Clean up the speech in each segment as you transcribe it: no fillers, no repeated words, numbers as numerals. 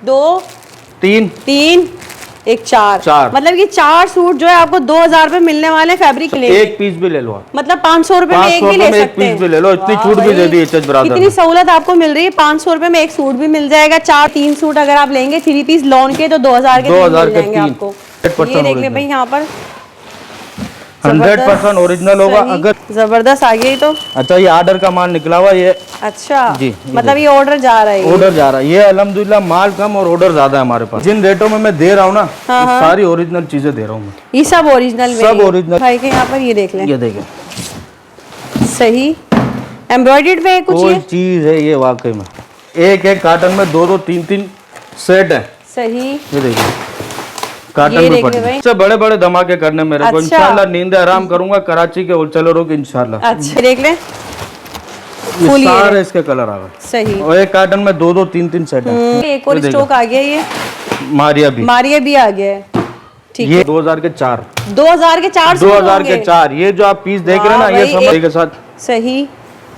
2 3 3 एक 4 4 मतलब कि 4 सूट जो है आपको 2000 रुपए मिलने वाले फैब्रिक ले। एक पीस भी ले लो आप, मतलब 500 रुपए में एक भी ले सकते हैं। एक पीस भी ले लो, इतनी छूट भी दे दी एचएच ब्रादर इतनी सहूलत आपको मिल रही है। 500 रुपए में एक सूट भी मिल जाएगा। 3 सूट अगर आप लेंगे 3 पीस लॉन के तो 2000 के 3 मिल जाएंगे आपको। ये देख ले भाई यहाँ पर 100% ओरिजिनल होगा। अगर जबरदस्त आ गया तो। अच्छा ये ऑर्डर का माल निकला हुआ ये। अच्छा जी, मतलब ये ऑर्डर जा रहा है। ऑर्डर जा रहा है ये अल्हम्दुलिल्लाह, माल कम और ऑर्डर ज्यादा है हमारे पास। जिन रेटों में मैं दे रहा हूँ ना, सारी ओरिजिनल चीजें दे रहा हूँ मैं। ये सब ओरिजिनल, सब ओरिजिनल भाई के यहाँ पर ये देख लें, ये देखें सही एम्ब्रॉयडर्ड में कुछ कोई चीज है ये वाकई में। एक एक कार्टन में 2-2 3-3 सेट है। सही ये देखिए कार्टन में पड़ी। सबसे बड़े बड़े धमाके करने मेरे को। इंशाल्लाह नींद आराम करूंगा कराची के होलसेलरों की इंशाल्लाह। अच्छा देख ले ये सारे इसके कलर आ गए। सही। और एक कार्टन में 2-2 3-3 सेट है। एक और स्टॉक आ गया। ये मारिया भी आ गया है। ठीक ये 2000 के 4 2000 के 4 2000 के 4। ये जो आप पीस देख रहे हैं ना, ये समझ के साथ सही।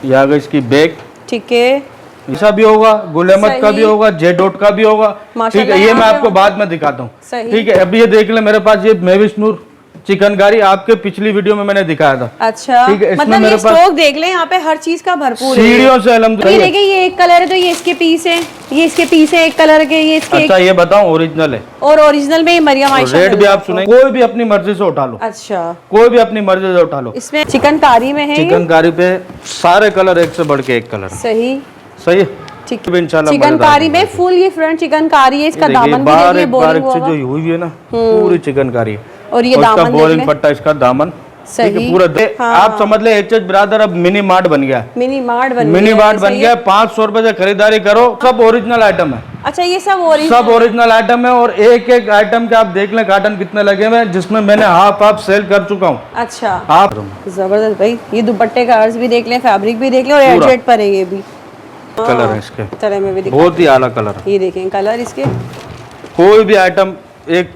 ये आ गई इसकी बैग। ठीक है, ऐसा भी होगा, गुल अहमद का भी होगा, जे डॉट का भी होगा। ठीक है, ये मैं आपको बाद में दिखाता हूँ। ठीक है, अभी ये देख ले मेरे पास ये मेविश नूर चिकनकारी आपके पिछली वीडियो में मैंने दिखाया था। अच्छा ठीक है, मतलब ये स्टॉक देख ले यहाँ पे हर चीज का भरपूर है। सीढ़ियों से अल्हम्दुलिल्लाह। देखिए ये एक कलर है तो ये इसके पीस है, ये इसके पीस है एक कलर के, ये इसके। अच्छा ये बताऊं ओरिजिनल है और ओरिजिनल में मरियम आयशा रेट भी आप सुने, कोई भी अपनी मर्जी से उठा लो। अच्छा कोई भी अपनी मर्जी से उठा लो। इसमें चिकनकारी में है, चिकनकारी पे सारे कलर एक से बढ़ के एक कलर। सही सही है। ठीक इंशाल्लाह चिकनकारी में फुल ये फ्रंट चिकनकारी है। इसका दामन भी देखिए बोरिंग से जो हुई है ना, पूरी चिकनकारी है। और ये दामन बोरिंग पट्टा इसका दामन सही पूरा आप समझ ले एचएच ब्रादर अब मिनी मार्ट बन गया। मिनी मार्ट बन गया। 500 रुपए से खरीदारी करो, सब ओरिजिनल आइटम है। अच्छा ये सब ओरिजिनल आइटम है। और एक एक आइटम के आप देख लें कार्टन कितने लगे हुए हैं, जिसमें मैंने हाफ सेल कर चुका हूँ। अच्छा आप जबरदस्त भाई। ये दुपट्टे का अर्ज भी देख लें, फैब्रिक भी देख लें और एडजेट पर है ये भी। कलर है इसके तरह में भी बहुत ही आला कलर। ये देखें कलर इसके, कोई भी आइटम एक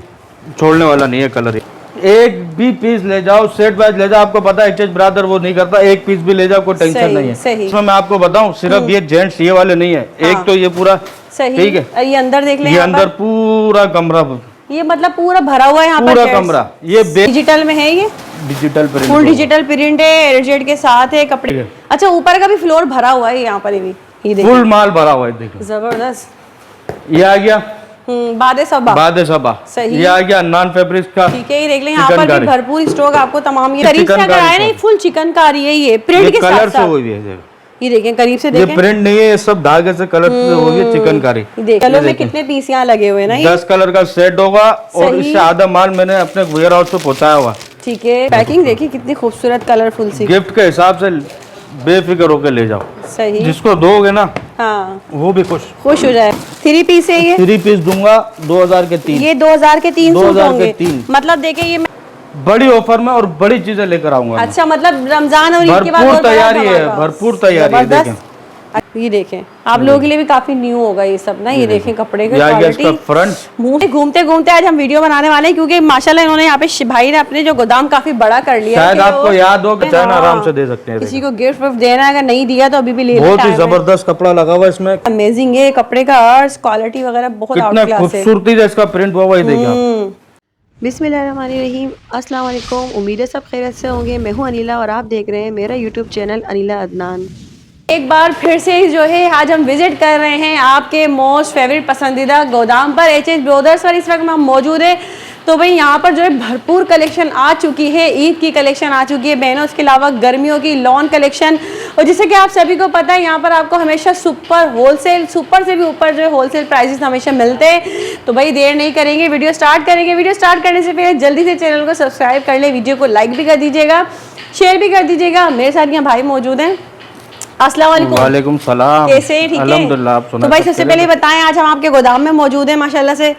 छोड़ने वाला नहीं है कलर। एक भी पीस ले जाओ, सेट वाइज ले जाओ, आपको पता है एचएच ब्रादर वो नहीं करता। एक पीस भी ले जाओ कोई टेंशन नहीं है। इसमें मैं आपको बताऊं सिर्फ ये जेंट्स ये वाले नहीं है। एक तो ये पूरा ठीक है, ये अंदर देख लें, ये अंदर पूरा कमरा, ये मतलब पूरा भरा हुआ है यहाँ पर पूरा कमरा। ये डिजिटल में है, ये digital print, full digital print है, एडजेट के साथ है कपड़े। अच्छा ऊपर का भी फ्लोर भरा हुआ है यहाँ पर भी, ये देखिए फुल माल भरा हुआ है। देखिए जबरदस्त। ये आ गया बादे सबा सही। ये आ गया नॉन फैब्रिक का। ठीक है, ये देख लें यहाँ पर भी भरपूर स्टॉक आपको तमाम। ये करीब से अगर आए ना, फुल चिकनकारी है, ये प्रिंट के कलर साथ से हुई है। ये देखें करीब से देखें, ये प्रिंट नहीं है, ये सब धागे से कलर से हुई है चिकनकारी। कलर में कितने पीस यहाँ लगे हुए ना, 10 कलर का सेट होगा। और इससे आधा माल मैंने अपने वेयर हाउस पे पहुंचाया हुआ। ठीक है, पैकिंग देखिए कितनी खूबसूरत कलरफुल सी। गिफ्ट के हिसाब से बेफिक्र होकर ले जाओ। सही, जिसको दोगे ना हाँ वो भी खुश हो जाए। 3 पीस है ये, 3 पीस दूंगा 2000 के 3। ये 2000 के 3 सूट होंगे। 3 मतलब देखिए ये बड़ी ऑफर में और बड़ी चीजें लेकर आऊंगा। अच्छा मतलब रमजान और ईद के बाद भरपूर तैयारी है, भरपूर तैयारी है। देखें ये देखें आप लोगों के लिए भी काफी न्यू होगा ये सब ना। ये देखें कपड़े की क्वालिटी। मुंह घूमते घूमते आज हम वीडियो बनाने वाले हैं, क्योंकि माशाल्लाह इन्होंने यहाँ पे भाई ने अपने जो गोदाम काफी बड़ा कर लिया। शायद आपको याद हो कि चाहे आराम से दे सकते हैं। किसी को गिफ्ट विफ्ट देना है, अगर नहीं दिया तो अभी भी ले। बहुत ही जबरदस्त कपड़ा लगा हुआ इसमें, अमेजिंग है कपड़े का अर्ज, क्वालिटी वगैरह बहुत आउट क्लास है। खूबसूरती से इसका प्रिंट हुआ है, देखिए। बिस्मिल्लाहिर्रहमानिर्रहीम, अस्सलाम वालेकुम। उम्मीद है सब खैरियत से होंगे। मैं हूँ अनिला और आप देख रहे हैं मेरा यूट्यूब चैनल अनिला अदनान। एक बार फिर से जो है आज हम विजिट कर रहे हैं आपके मोस्ट फेवरेट पसंदीदा गोदाम पर, एचएच ब्रदर्स पर इस वक्त हम मौजूद है। तो भाई यहाँ पर जो है भरपूर कलेक्शन आ चुकी है, ईद की कलेक्शन आ चुकी है बहनों, उसके अलावा गर्मियों की लॉन कलेक्शन। और जैसे कि आप सभी को पता है यहाँ पर आपको हमेशा सुपर होलसेल, सुपर से भी ऊपर जो है होलसेल प्राइसेस हमेशा मिलते हैं। तो भाई देर नहीं करेंगे, वीडियो स्टार्ट करेंगे। वीडियो स्टार्ट करने से पहले जल्दी से चैनल को सब्सक्राइब कर ले, वीडियो को लाइक भी कर दीजिएगा, शेयर भी कर दीजिएगा। मेरे साथ यहाँ भाई मौजूद हैं। अस्सलाम वालेकुम। वालेकुम सलाम। कैसे हैं? ठीक है अल्हम्दुलिल्लाह। आप सुना। तो भाई सबसे पहले बताएं, आज हम आपके गोदाम में मौजूद हैं माशाल्लाह से,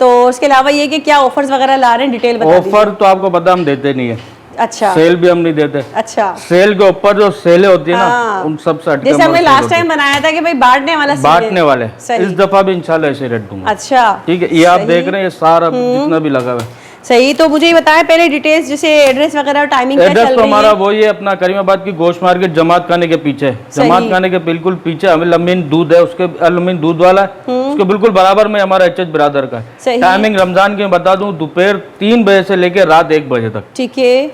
तो उसके अलावा ये कि क्या ऑफर्स वगैरह ला रहे हैं, डिटेल बता दीजिए। ऑफर तो आपको पता हम देते नहीं है। अच्छा, सेल भी हम नहीं देते। अच्छा, सेल के ऊपर जो सेलें होती है ना, उन सब से जैसे हमने लास्ट टाइम बनाया था कि भाई बांटने वाले, इस दफा भी इंशाल्लाह ऐसे रेट दूंगा। अच्छा ठीक है, ये आप देख रहे हैं ये सारा जितना भी लगा हुआ है सही। तो मुझे ये बताएं पहले डिटेल्स, जैसे एड्रेस वगैरह, टाइमिंग क्या चल एड्रेस रही तो है? हमारा वही है अपना करीमाबाद की गोश्त मार्केट जमात खाने के पीछे, जमात खाने के बिल्कुल पीछे हमें लमीन दूध है, उसके लमीन दूध वाला है, उसके बिल्कुल बराबर में हमारा एच ब्रादर का है। टाइमिंग रमजान की बता दूं, दोपहर 3 बजे से लेकर रात 1 बजे तक। ठीक है।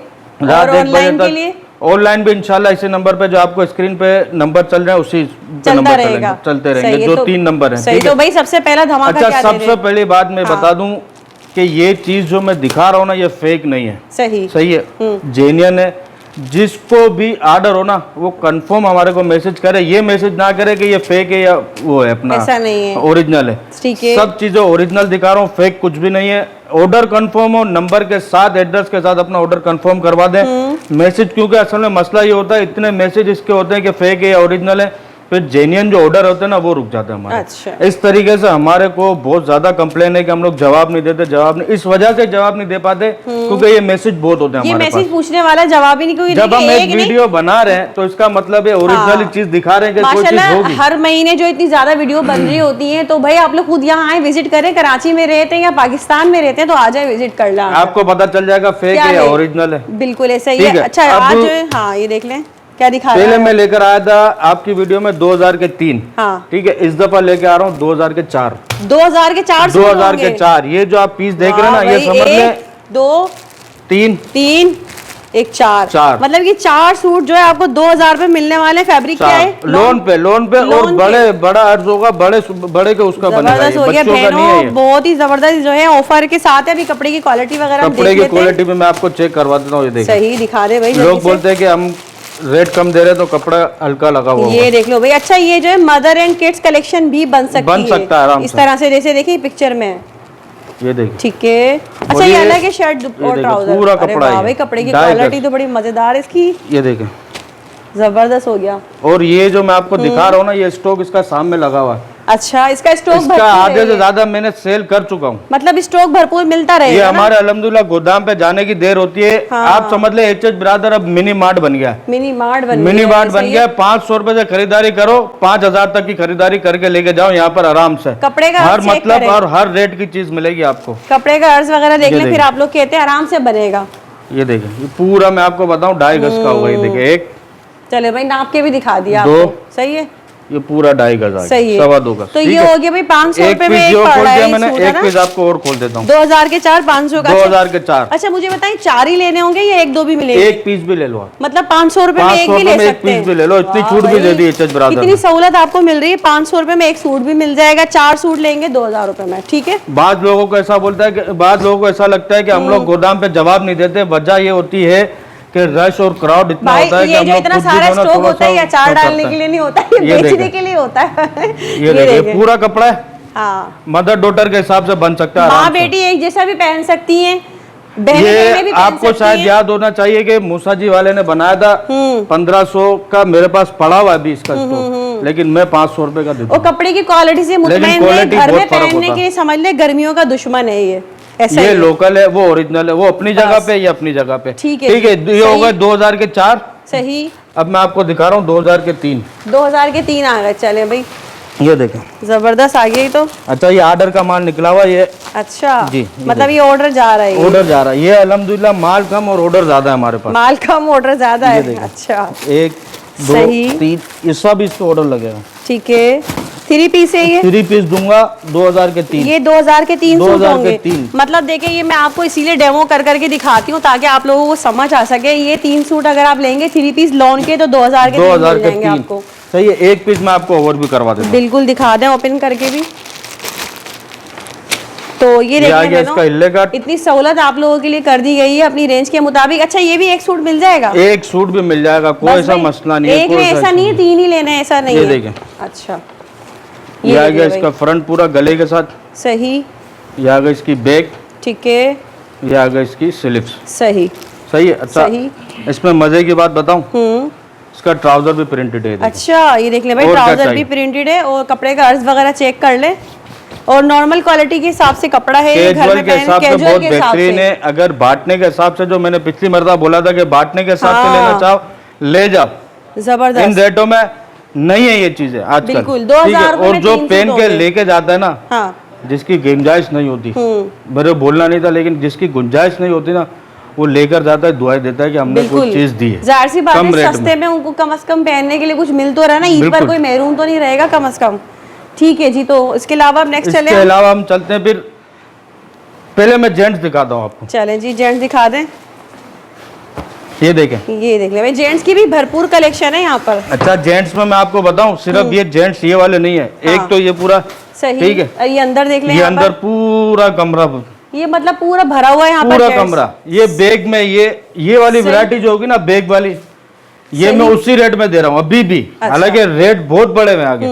रात 1 बजे के लिए तक ऑनलाइन भी इंशाल्लाह इसी नंबर पे जो आपको स्क्रीन पे नंबर चल रहा है उसी चलता रहेगा, चलते रहेंगे। जो 3 नंबर है। सही। तो भाई सबसे पहला धमाका क्या दे रहे हैं? सबसे पहली बात मैं बता दूं कि ये चीज जो मैं दिखा रहा हूँ ना, ये फेक नहीं है। सही है, जेन्युइन है। जिसको भी ऑर्डर हो ना, वो कंफर्म हमारे को मैसेज करे, ये मैसेज ना करे कि ये फेक है या वो है, अपना ऐसा नहीं है, ओरिजिनल है। ठीक है। सब चीजें ओरिजिनल दिखा रहा हूँ, फेक कुछ भी नहीं है। ऑर्डर कंफर्म हो, नंबर के साथ, एड्रेस के साथ अपना ऑर्डर कंफर्म करवा दें। मैसेज, क्योंकि असल में मसला ये होता है, इतने मैसेज इसके होते हैं कि फेक है या ओरिजिनल है, फिर जेन्युइन जो ऑर्डर होते हैं ना वो रुक जाते हैं हमारे। अच्छा। इस तरीके से हमारे को बहुत ज्यादा कंप्लेन है कि हम लोग जवाब नहीं देते, जवाब नहीं, इस वजह से जवाब नहीं दे पाते क्योंकि ये मैसेज बहुत होते हैं हमारे पास। मैसेज पूछने वाला जवाब ही नहीं, क्योंकि जब हम एक वीडियो बना रहे हैं तो इसका मतलब है ओरिजिनल चीज दिखा रहे हैं कि कोई चीज होगी। हर महीने जो इतनी ज्यादा वीडियो बन रही होती है, तो भाई आप लोग खुद यहाँ आए, विजिट करें। कराची में रहते हैं या पाकिस्तान में रहते हैं तो आ जाए, विजिट कर लें, आपको पता चल जाएगा फेक है या ओरिजिनल है। बिल्कुल ऐसा ही है। अच्छा आज हाँ ये देख लें क्या दिखा रहा है। पहले मैं लेकर आया था आपकी वीडियो में 2003, हाँ ठीक है। इस दफा लेके आ रहा हूँ 2004। 2004 ये जो आप पीस देख रहे हैं ना, ये समझ लें 2 3 1 4 मतलब कि 4 सूट जो है आपको 2000 पे मिलने वाले। फैब्रिक क्या है? लोन पे और बड़ा अर्ज होगा, बड़े के उसका बनेगा, ये बच्चों का नहीं है। बहुत ही जबरदस्त जो है ऑफर के साथ है। अभी कपड़े की क्वालिटी वगैरह कपड़े की क्वालिटी में मैं आपको चेक करवा देता हूँ। ये देखिए, सही दिखा दे भाई। लोग बोलते हैं कि हम रेट कम दे रहे तो कपड़ा हल्का लगा हुआ, ये देख लो भाई। अच्छा ये जो है मदर एंड किड्स कलेक्शन भी बन सकता है आराम इस तरह से, जैसे देखिए पिक्चर में, ये देखिए, ठीक है। अच्छा ये अलग है शर्ट और ट्राउजर, पूरा कपड़ा है भाई। कपड़े की क्वालिटी तो बड़ी मजेदार है इसकी, ये देखें, जबरदस्त हो गया। और ये जो मैं आपको दिखा रहा हूँ ना, ये स्टॉक इसका सामने लगा हुआ है। अच्छा इसका स्टॉक आधे से ज्यादा मैंने सेल कर चुका हूँ, मतलब स्टॉक भरपूर मिलता रहेगा। ये हमारे अल्हम्दुलिल्लाह गोदाम पे जाने की देर होती है। हाँ। आप समझ ले एच ब्रादर अब मिनी मार्ट बन गया, मिनी मार्ट बन गया। 500 रुपए से खरीदारी करो, 5000 तक की खरीदारी करके लेके जाओ यहाँ पर आराम से। कपड़े का हर मतलब और हर रेट की चीज मिलेगी आपको। कपड़े का अर्ज वगैरह देख ले, फिर आप लोग कहते हैं आराम से बनेगा। ये देखिए, ये पूरा मैं आपको बताऊँ 2.5 गज का होगा। ये देखिए, एक चले भाई नाप के भी दिखा दिया, 2 सही है। ये पूरा 2.5 गज आ गया, 2.25 गज। तो ये हो गया भाई 500 रुपए में एक पड़ रहा है। मैंने एक पीस आपको और खोल देता हूँ। 2000 के 4, 500 का 2000 के 4। अच्छा मुझे बताएं 4 ही लेने होंगे या 1-2 भी मिलेंगे? एक पीस भी ले लो, मतलब 500 रुपए में एक भी ले सकते हैं। एक पीस भी ले लो, इतनी छूट भी दे दी एच ब्रादर। इतनी सहूलत आपको मिल रही है, 500 रुपए में एक सूट भी मिल जाएगा। 4 सूट लेंगे 2000 रुपए में, ठीक है। बाद लोगों को ऐसा बोलता है, बाद लोगों को ऐसा लगता है कि हम लोग गोदाम पे जवाब नहीं देते। वजह ये होती है कि रश और क्राउड इतना होता है कि हम लोग इतना सारा स्टॉक होता है, या अचार डालने के लिए नहीं होता है, ये बेचने के लिए होता है। ये देखिए पूरा कपड़ा है। हाँ, मदर डॉटर के हिसाब से बन सकता है, माँ बेटी एक जैसा भी पहन सकती हैं। ये आपको शायद याद होना चाहिए कि मूसा जी वाले ने बनाया था, 1500 का मेरे पास पड़ा हुआ है अभी इसका स्टॉक, लेकिन मैं 500 रुपए का देता हूँ। कपड़े की क्वालिटी से मुतमईन है, घर में पहनने के लिए समझ ले गर्मियों का दुश्मन है ये। ये लोकल है, वो ओरिजिनल है, वो अपनी जगह पे, ये अपनी जगह पे, ठीक है। ये हो गए 2000 के 4, सही। अब मैं आपको दिखा रहा हूँ 2000 के 3। 2000 के 3 आ गए, चले भाई। ये देखें, जबरदस्त आ गई तो। अच्छा ये ऑर्डर का माल निकला हुआ ये। अच्छा जी, मतलब ये ऑर्डर जा रहा है, ऑर्डर जा रहा है। ये अल्हम्दुलिल्लाह माल कम और ऑर्डर ज्यादा है हमारे पास। माल कम ऑर्डर ज्यादा है। अच्छा 1 2 3 ये सब इसको ऑर्डर लगेगा, ठीक है। 3 पीस है ये, 3 पीस दूंगा 2000 के 3। ये 2000 के 3 सूट होंगे। मतलब देखिए ये मैं आपको इसीलिए डेमो कर करके दिखाती हूँ ताकि आप लोगों को समझ आ सके। ये 3 सूट अगर आप लेंगे 3 पीस लॉन के तो 2000 के 3 मिल जाएंगे आपको। सही है, एक पीस मैं आपको और भी करवा देता हूँ। बिल्कुल दिखा दें ओपन करके भी। तो ये देखिए इसका इतनी सहूलत आप लोगों के लिए कर दी गई है अपनी रेंज के मुताबिक। अच्छा ये भी एक सूट मिल जाएगा? एक सूट भी मिल जाएगा, कोई ऐसा मसला नहीं है। एक में ऐसा नहीं है 3 ही लेना है, ऐसा नहीं है। देखें, अच्छा ये आ गया इसका फ्रंट पूरा गले के साथ, सही। ये आ गया इसकी बैक, ठीक है। ये आ गया इसकी स्लीव्स, सही सही है। अच्छा सही। इसमें मजे की बात बताऊं, इसका ट्राउजर भी प्रिंटेड है। अच्छा ये देख ले भाई, ट्राउजर भी प्रिंटेड है और कपड़े का अर्ज वगैरह चेक कर ले। और नॉर्मल क्वालिटी के हिसाब से कपड़ा है, घर में पहन कैजुअल के हिसाब से। अगर बांटने के हिसाब से, जो मैंने पिछली मर्तबा बोला था कि बांटने के हिसाब से लेना चाहो ले जाओ, जबरदस्त। इन रेटों में नहीं है ये चीजें आजकल, बिल्कुल 2000 और जो पहन के लेके जाता है ना, हाँ जिसकी गुंजाइश नहीं होती, मेरे बोलना नहीं था, लेकिन जिसकी गुंजाइश नहीं होती ना, वो लेकर जाता है, दुआई देता है कि हमने कोई चीज दी है। जाहिर सी बात है, सस्ते में उनको कम से कम पहनने के लिए कुछ मिल तो रहा ना, ईद पर कोई महरूम तो नहीं रहेगा कम से कम। ठीक है जी, तो इसके अलावा अब नेक्स्ट चले, इसके अलावा हम चलते हैं, फिर पहले मैं जेंट्स दिखाता हूँ आपको। चलें जी, जेंट्स दिखा दें। ये देखें, ये देख ले भाई, जेंट्स की भी भरपूर कलेक्शन है यहाँ पर। अच्छा, जेंट्स में मैं आपको बताऊं, सिर्फ ये जेंट्स ये वाले नहीं है, एक तो ये पूरा सही, ठीक है, और ये अंदर देख लें, ये अंदर पूरा कमरा, ये मतलब पूरा भरा हुआ है यहाँ पर पूरा कमरा। ये बैग में ये वाली वैरायटी जो होगी ना, बैग वाली, ये मैं उसी रेट में दे रहा हूँ अभी भी। हालांकि रेट बहुत बड़े में आगे,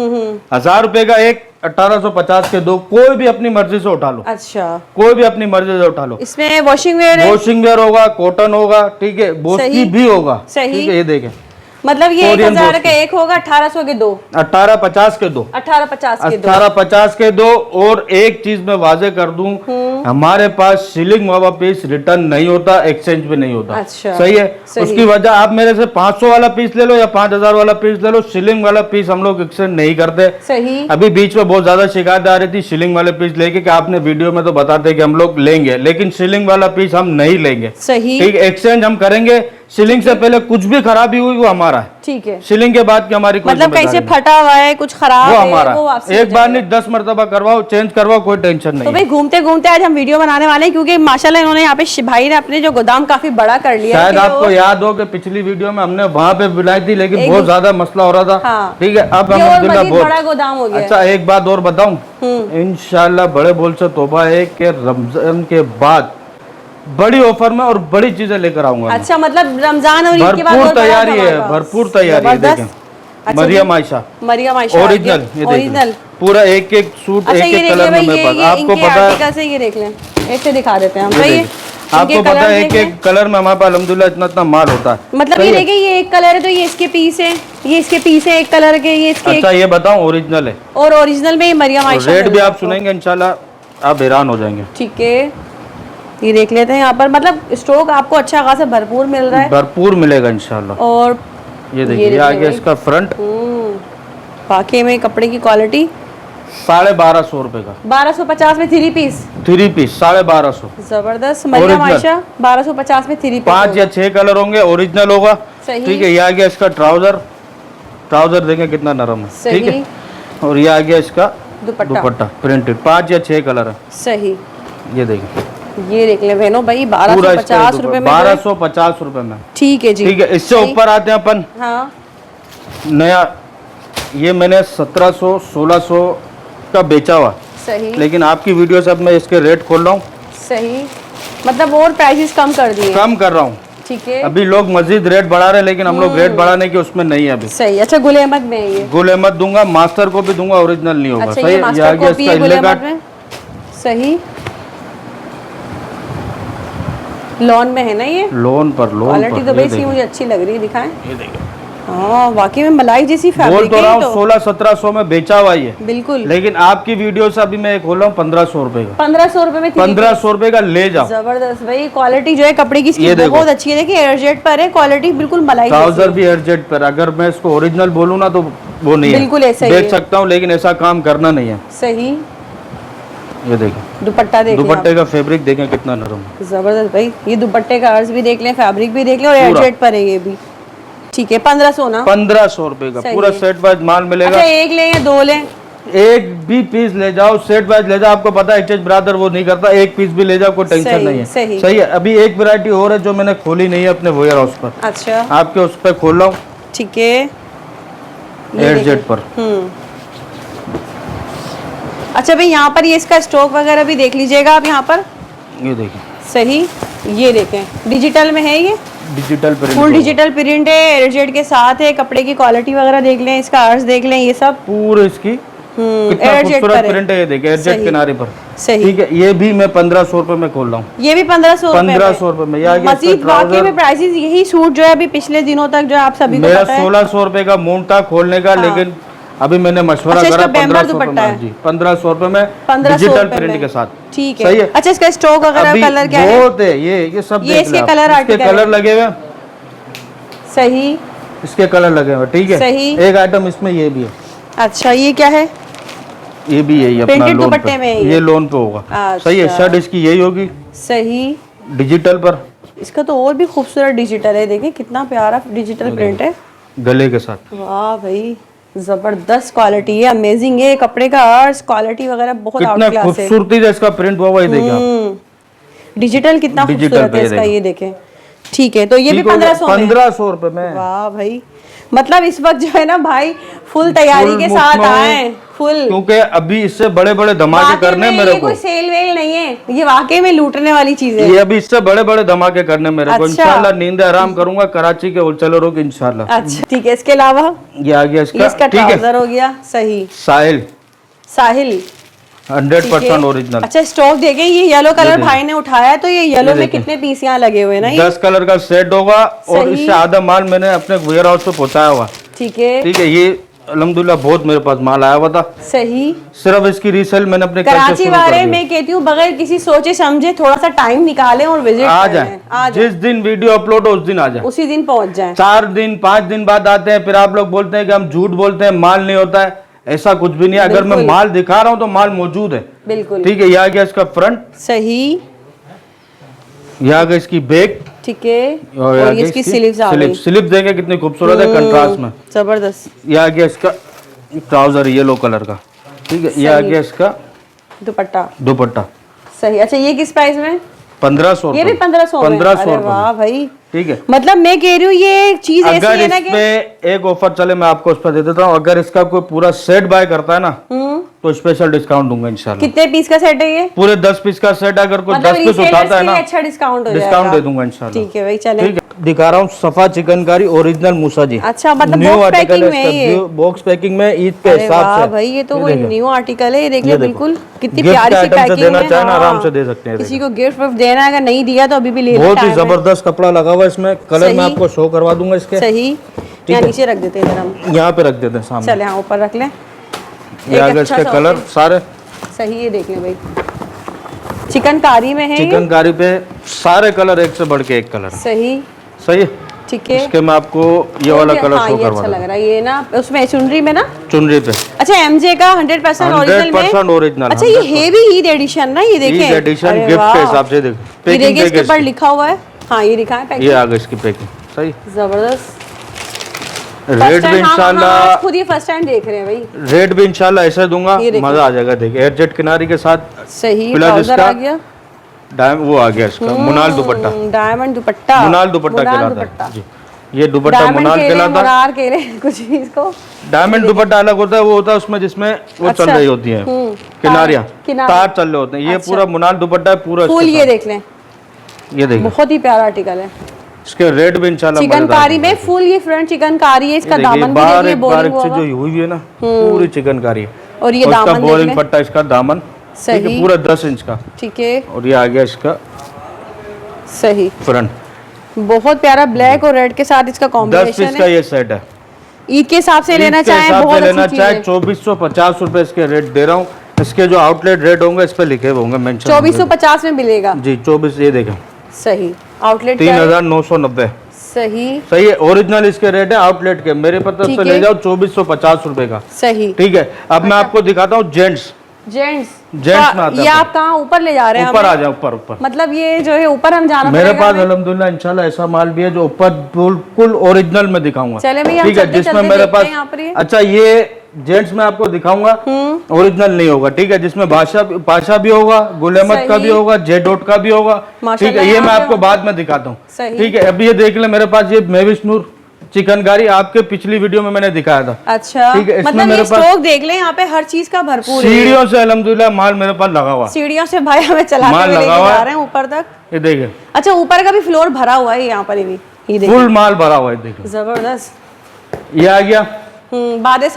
1000 रुपए का एक, 1850 के दो, कोई भी अपनी मर्जी से उठा लो। अच्छा, कोई भी अपनी मर्जी से उठा लो। इसमें वॉशिंग वेयर होगा, कॉटन होगा, ठीक है, बोस्की भी होगा, सही। ठीक है, ये देखें, मतलब ये 1000 का एक होगा, 1800 के दो, 1850 के दो, 1850 के दो। और एक चीज मैं वाजे कर दूं, हमारे पास सीलिंग वाला पीस रिटर्न नहीं होता, एक्सचेंज पे नहीं होता। अच्छा, सही है, उसकी वजह आप मेरे से 500 वाला पीस ले लो या 5000 वाला पीस ले लो, सीलिंग वाला पीस हम लोग एक्सचेंज नहीं करते। सही। अभी बीच में बहुत ज्यादा शिकायत आ रही थी सीलिंग वाले पीस लेके, कि आपने वीडियो में तो बताते कि हम लोग लेंगे, लेकिन सीलिंग वाला पीस हम नहीं लेंगे। सही, ठीक, एक्सचेंज हम करेंगे। सीलिंग से पहले कुछ भी खराबी हुई वो हमारा है, ठीक है। सीलिंग के बाद की हमारी कोई मतलब कहीं से फटा हुआ है, कुछ खराब वो है, हमारा, वो वापसी एक बार नहीं 10 मरतबा करवाओ, चेंज करवाओ, कोई टेंशन नहीं। तो भाई घूमते घूमते आज हम वीडियो बनाने वाले हैं, क्योंकि माशाल्लाह इन्होंने यहाँ पे भाई ने अपने जो गोदाम काफी बड़ा कर लिया। शायद आपको याद हो कि पिछली वीडियो में हमने वहाँ पे बुलाई थी, लेकिन बहुत ज्यादा मसला हो रहा था। हाँ। ठीक है, अब अल्हम्दुलिल्लाह बहुत बड़ा गोदाम हो गया। अच्छा, एक बात और बताऊं, इंशाल्लाह बड़े बोल से तौबा है कि रमजान के बाद बड़ी ऑफर में और बड़ी चीजें लेकर आऊंगा। अच्छा, मतलब रमजान और ईद के बाद भरपूर तैयारी है, भरपूर तैयारी है। देखें, मरियम आयशा ओरिजिनल, ये ओरिजिनल पूरा एक एक सूट, एक एक कलर में मेरे पास, आपको पता है। ये देख लें, ऐसे दिखा देते हैं हम भाई, आपको पता है एक एक कलर में हमारे पास अल्हम्दुलिल्लाह इतना माल होता है। मतलब ये देखिए, ये एक कलर है तो ये इसके पीस है, ये इसके पीस है एक कलर के, ये इसके। अच्छा, ये बताऊं, ओरिजिनल है, और ओरिजिनल में ये मरियम आयशा, रेट भी आप सुनेंगे इंशाल्लाह आप हैरान हो जाएंगे। ठीक है, ये देख लेते हैं यहाँ पर, मतलब स्टॉक आपको अच्छा खासा भरपूर मिल रहा है, भरपूर मिलेगा इंशाल्लाह। और ये देखिए, आगे इसका फ्रंट, बाकी में कपड़े की क्वालिटी 1250 रुपए का, 1250 में 3 पीस, 3 पीस 1250। जबरदस्त, मरियम आयशा 1250 में 3 पीस, 5 या 6 कलर होंगे, ओरिजिनल होगा। ठीक है, ये आ गया इसका ट्राउजर देखें कितना नरम है। ठीक है, और ये आ गया इसका दुपट्टा प्रिंटेड, 5 या 6 कलर है। सही, ये देखिए, ये देख ले बहनों भाई, 1250 रुपए में, 1250 रुपए में। ठीक है जी। ठीक है, इससे ऊपर आते हैं अपन। हाँ, नया, ये मैंने 1700-1600 का बेचा हुआ, सही, लेकिन आपकी वीडियो से अब मैं इसके रेट खोल रहा हूँ। सही, मतलब और प्राइसेस कम कर दिए, कम कर रहा हूँ। ठीक है, अभी लोग मजीद रेट बढ़ा रहे हैं, लेकिन हम लोग रेट बढ़ाने के उसमें नहीं है अभी। सही। अच्छा, गुल अहमद में है ये, गुल अहमद दूंगा, मास्टर को भी दूंगा, ओरिजिनल नहीं होगा। अच्छा, सही, ये मास्टर कॉपी है गुल अहमद में, सही, लोन में है ना ये, लोन पर क्वालिटी तो भाई इसकी मुझे अच्छी लग रही है, दिखाएं। ये देखिए, हाँ, वाकई में मलाई जैसी फैब्रिक है। बोल तो रहा हूँ 1600-1700 में बेचा हुआ ये, बिल्कुल, लेकिन आपकी वीडियो से अभी मैं खोल रहा हूँ 1500 रुपए का, 1500 रुपए में 1500 रुपए का ले जाओ। जबरदस्त भाई, क्वालिटी जो है कपड़े की इसकी बहुत अच्छी है। देखिए, एयरजेट पर है, क्वालिटी बिल्कुल मलाई, ट्राउजर भी एयरजेट पर। अगर मैं इसको ओरिजिनल बोलूँ ना तो वो नहीं है, बिल्कुल ऐसा ही बेच सकता हूँ, लेकिन ऐसा काम करना नहीं है। सही, ये देखें, दुपट्टा देखें, दुपट्टे का फैब्रिक देखें कितना नरम है। जबरदस्त भाई, ये दुपट्टे का अर्ज भी देख लें, फैब्रिक भी देख लें, और एयरजेट पर है ये भी। ठीक है, 1500 ना, 1500 रुपए का पूरा सेट वाइज माल मिलेगा। अच्छा, एक लें या दो लें? एक भी पीस ले जाओ, सेट वाइज ले जाओ, आपको पता है एक्सचेंज ब्रादर वो नहीं करता, एक पीस भी ले जाओ, कोई टेंशन नहीं है। सही है। अभी एक वैरायटी और है जो मैंने खोली नहीं है अपने वेयर हाउस पर। अच्छा, आपके उस पर खोल रहा हूँ। ठीक है, एयरजेट पर। अच्छा भाई, यहाँ पर ये इसका स्टॉक वगैरह भी देख लीजिएगा आप यहाँ पर। ये देखें, सही, ये देखें, डिजिटल में है ये, digital print, full digital print है, एयरजेट के साथ है, कपड़े की क्वालिटी वगैरह देख लें, इसका अर्ज देख लें, ये सब पूरे इसकी कितना खूबसूरत प्रिंट है। ये देखिए, एयरजेट किनारे पर। सही, ठीक है, ये भी मैं 1500 रुपए में खोल रहा हूँ। ये भी 1500 रुपए में। मजीद वाकई में प्राइसेस, यही सूट जो है अभी पिछले दिनों तक जो है आप सभी को मेरा पता है 1600 रुपए का मूड था खोलने का, लेकिन अभी मैंने मशवरा करा 1500 रुपए में। जी, 1500 रुपए में, डिजिटल प्रिंट के साथ। ठीक है, अच्छा, इसका स्टॉक वगैरह कलर क्या है? बहुत है, ये सब ये इसके कलर लगे हुए। सही, इसके कलर लगे हुए। ठीक है, सही, एक आइटम इसमें ये भी है। अच्छा, ये क्या है? ये भी यही अपना प्रिंटेड लोन दुपट्टे में पे, ये लोन पे होगा। सही है, शर्ट इसकी यही होगी सही डिजिटल पर। इसका तो और भी खूबसूरत डिजिटल है, देखिए कितना प्यारा डिजिटल प्रिंट है गले के साथ। वाह भाई जबरदस्त क्वालिटी है, अमेजिंग है कपड़े का अर्स क्वालिटी वगैरह बहुत आउट कितना क्लास है। खूबसूरती से इसका प्रिंट हुआ हुआ है, देखिए आप। डिजिटल कितना खूबसूरत है इसका, ये देखें। ठीक है, तो ये भी 1500 रुपए में। वाह भाई, मतलब इस वक्त जो है ना भाई फुल तैयारी के साथ आए, फुल, क्योंकि अभी इससे बड़े बड़े धमाके करने मेरे को। कोई सेल वेल नहीं है, ये वाकई में लूटने वाली चीज है। ये अभी इससे बड़े बड़े धमाके करने मेरे को। इंशाल्लाह नींद आराम करूंगा कराची के होलसेलरों की इंशाल्लाह। अच्छा ठीक है, इसके अलावा ये आ गया इसका ट्राउजर हो गया। सही, साहिल साहिल 100% ओरिजिनल। अच्छा स्टॉक देखें, ये येलो कलर भाई ने उठाया है, तो ये येलो में कितने पीस यहाँ लगे हुए हैं ना, 10 कलर का सेट होगा और इससे आधा माल मैंने अपने वेयर हाउस पे पहुंचाया हुआ। ठीक है, ठीक है, ये अल्हम्दुलिल्लाह बहुत मेरे पास माल आया हुआ था। सही, सिर्फ इसकी रीसेल मैंने अपने कराची वाले मैं कहती हूँ बगैर किसी सोचे समझे थोड़ा सा टाइम निकालें और विजिट आ जाए। जिस दिन वीडियो अपलोड हो उस दिन आ जाए, उसी दिन पहुंच जाए। 4 दिन 5 दिन बाद आते हैं, फिर आप लोग बोलते हैं कि हम झूठ बोलते हैं, माल नहीं होता है। ऐसा कुछ भी नहीं है, अगर मैं माल दिखा रहा हूँ तो माल मौजूद है। बिल्कुल ठीक है, ये आ गया इसका फ्रंट। सही, ये आ गया इसकी बैक। ठीक है, और ये इसकी स्लिप देंगे कितनी खूबसूरत है कंट्रास्ट में, जबरदस्त। ये आ गया इसका ट्राउजर येलो कलर का। ठीक है, ये आ गया इसका दुपट्टा। दुपट्टा सही, अच्छा ये किस प्राइस में? 1500। ये भी 1500 1500। वाह भाई, ठीक है, मतलब मैं कह रही हूँ ये चीज ऐसी है ना कि एक ऑफर चले मैं आपको उस पर दे देता हूँ। अगर इसका कोई पूरा सेट बाय करता है ना तो स्पेशल डिस्काउंट दूंगा इंशाल्लाह। कितने पीस का सेट है ये? पूरे 10 पीस का सेट, अगर कोई 10 पीस उठाता है ना अच्छा डिस्काउंट हो डिस्काउंट दे दूंगा इंशाल्लाह। ठीक है भाई, चले। ठीक है, दिखा रहा हूँ सफा चिकनकारी ओरिजिनल मूसा जी। अच्छा, मतलब न्यू बॉक्स आर्टिकल पैकिंग में है ये, बॉक्स पैकिंग में ईद के हिसाब से। भाई ये तो कोई न्यू आर्टिकल है, ये देखिए बिल्कुल कितनी गिफ्ट प्यारी सी आइटम से पैकिंग देना है। चाहे ना आराम से दे सकते हैं। किसी को गिफ्ट विफ्ट देना है, अगर नहीं दिया तो अभी भी ले लो। बहुत ही जबरदस्त कपड़ा लगा हुआ है इसमें, कलर मैं आपको शो करवा दूंगा इसके। सही, यहाँ नीचे रख देते हैं हम, यहाँ पे रख देते हैं सामने। चले हाँ ऊपर रख लें। ये आगे इसके कलर सारे सही, ये देख लें भाई, चिकनकारी में है, चिकनकारी पे सारे कलर एक से बढ़ के एक कलर। सही, सही है, ठीक है। इसके मैं आपको ये वाला कलर शो करवा अच्छा लग रहा है ये ना, उसमें चुनरी में ना, चुनरी पे। अच्छा एमजे का 100% ओरिजिनल में। 100% ओरिजिनल। अच्छा ये हेवी ईद एडिशन ना, ये देखें ईद एडिशन गिफ्ट के हिसाब से देखो, ये देखिए इसके ऊपर लिखा हुआ है। हाँ ये लिखा है पैकिंग, ये आ गई इसकी पैकिंग। सही, जबरदस्त। रेट भी इंशाल्लाह खुद ही फर्स्ट टाइम देख रहे हैं भाई, रेट भी इंशाल्लाह ऐसे दूंगा, मजा आ जाएगा। देखिए एयरजेट किनारी के साथ। सही, ट्राउजर आ गया, वो आ गया इसका मुनाल दुपट्टा, डायमंड दुपट्टा, मुनाल दुपट्टा कहलाता है जी। ये दुपट्टा मुनाल कहलाता है, कुछ भी इसको। डायमंड दुपट्टा अलग होता है, वो होता है उसमें जिसमें वो चल रही होती है किनारियां, तार चल रहे होते हैं। ये पूरा मुनाल दुपट्टा है पूरा। फूल ये देख लें, ये देखिए बहुत ही प्यारा आर्टिकल है। इसके रेट भी इंशाल्लाह चिकनकारी में फुल, ये फ्रंट चिकनकारी है, इसका दामन भी देखिए बारीक से जो हुई है ना पूरी चिकनकारी है। और ये दामन बोरिंग पट्टा इसका दामन सही, पूरा 10 इंच का। ठीक है, और ये आ गया इसका सही फ्रंट, बहुत प्यारा ब्लैक और रेड के साथ इसका 10 कॉम्बिनेशन पीस का ये सेट है। ईद के हिसाब से लेना चाहे बहुत लेना चाहे 2450 रुपए इसके रेट दे रहा हूँ। इसके जो आउटलेट रेट होंगे इस पे लिखे होंगे मेंशन, 2450 में मिलेगा जी। 24 ये देखें, सही, आउटलेट 3990। सही, सही है, ओरिजिनल इसके रेट है आउटलेट के। मेरे पत्र से ले जाओ 2450 रुपए का। सही, ठीक है, अब मैं आपको दिखाता हूँ जेंट्स में आता है। ये आप कहाँ ऊपर ले जा रहे हैं? ऊपर आ जाए, ऊपर ऊपर। मतलब ये जो है ऊपर हम जाना मेरे पास अल्हम्दुलिल्लाह इंशाल्लाह ऐसा माल भी है जो ऊपर बिल्कुल ओरिजिनल में दिखाऊंगा। चले भैया, ठीक है, जिसमें मेरे पास अच्छा ये जेंट्स में आपको दिखाऊंगा ओरिजिनल नहीं होगा। ठीक है, जिसमें पाशा भी होगा, गुल अहमद का भी होगा, जेडोट का भी होगा। ठीक है, ये मैं आपको बाद में दिखाता हूँ। ठीक है, अभी ये देख ले मेरे पास ये मेविश नूर चिकनकारी आपके पिछली वीडियो में मैंने दिखाया था। अच्छा, ठीक है, इसमें मतलब मेरे स्टॉक देख लें, यहाँ पे हर चीज का भरपूर सीढ़ियों से अल्हम्दुलिल्लाह माल मेरे पास लगा हुआ। सीढ़ियों से भाई हमें चलाते हुए लेके जा रहे हैं ऊपर तक। ये देखिए, अच्छा ऊपर का भी फ्लोर भरा हुआ है यहाँ पर भी, ये देखिए फुल माल भरा हुआ है। देखिए जबरदस्त, ये आ गया बादे